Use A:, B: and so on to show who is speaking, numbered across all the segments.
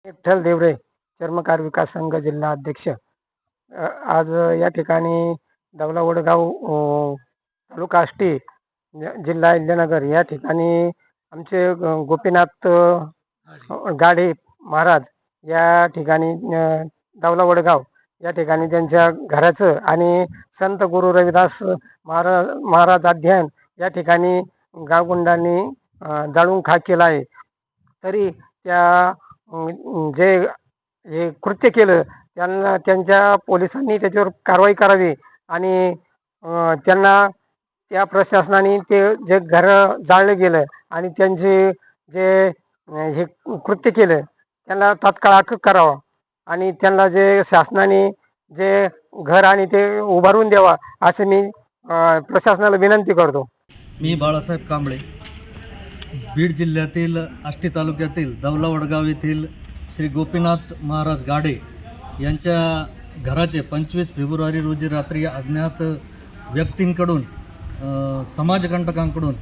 A: विठ्ठल देवरे, चर्मकार विकास संघ जिल्हा अध्यक्ष। आज या ठिकाणी दौलावडगाव तालुका आष्टी जिल्हा अहिल्यानगर या ठिकाणी आमचे गोपीनाथ गाडे महाराज या ठिकाणी दौलावडगाव या ठिकाणी त्यांच्या घराचं आणि संत गुरु रविदास महाराज अध्ययन या ठिकाणी गावगुंडांनी जाळून खाक केला आहे। तरी त्या जे हे कृत्य केलं त्यांना त्यांच्या पोलिसांनी त्याच्यावर कारवाई करावी आणि त्यांना त्या प्रशासनाने ते जे घर जाळले गेलं आणि त्यांचे जे हे कृत्य केलं त्यांना तात्काळ अटक करावा आणि त्यांना जे शासनाने जे घर आणि ते उभारून द्यावा असे मी प्रशासनाला विनंती करतो।
B: मी बाळासाहेब कांबळे, बीड जिल्ह्यातील आष्टी तालुक्यातील दौलावडगाव येथील श्री गोपीनाथ महाराज गाडे यांच्या घराचे 25 फेब्रुवारी रोजी रात्री अज्ञात व्यक्तींकडून समाजकंटकांकडून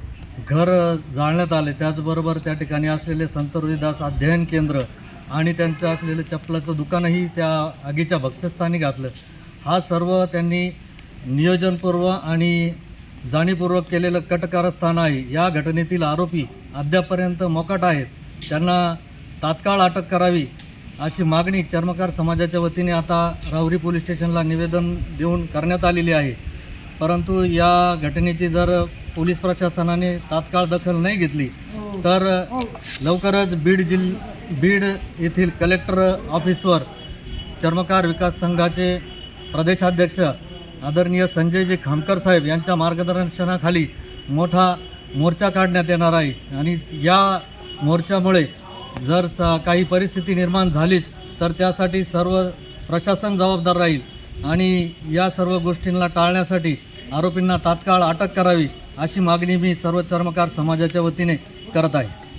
B: घर जाळण्यात आले। त्याचबरोबर त्या ठिकाणी असलेले संत रविदास अध्ययन केंद्र आणि त्यांचं असलेलं चप्पलाचं दुकानही त्या आगीच्या भक्ष्यस्थानी घातलं। हा सर्व त्यांनी नियोजनपूर्व आणि जाणीवपूर्वक केलेलं कटकारस्थान आहे। या घटनेतील आरोपी अद्यापर्यंत मोकाट आहेत, त्यांना तात्काळ अटक करावी अशी मागणी चर्मकार समाजाच्या वतीने आता राहुरी पोलीस स्टेशनला निवेदन देऊन करण्यात आलेली आहे। परंतु या घटनेची जर पोलीस प्रशासनाने तात्काळ दखल नाही घेतली तर लवकरच बीड येथील कलेक्टर ऑफिसवर चर्मकार विकास संघाचे प्रदेशाध्यक्ष आदरणीय संजयजी खामकर साहेब यांच्या मार्गदर्शनाखाली मोठा मोर्चा काढण्यात येणार आहे आणि या मोर्चामुळे जर काही परिस्थिती निर्माण झालीच तर त्यासाठी सर्व प्रशासन जबाबदार राहील आणि या सर्व गोष्टींना टाळण्यासाठी आरोपींना तात्काळ अटक करावी अशी मागणी मी सर्व चर्मकार समाजाच्या वतीने करत आहे।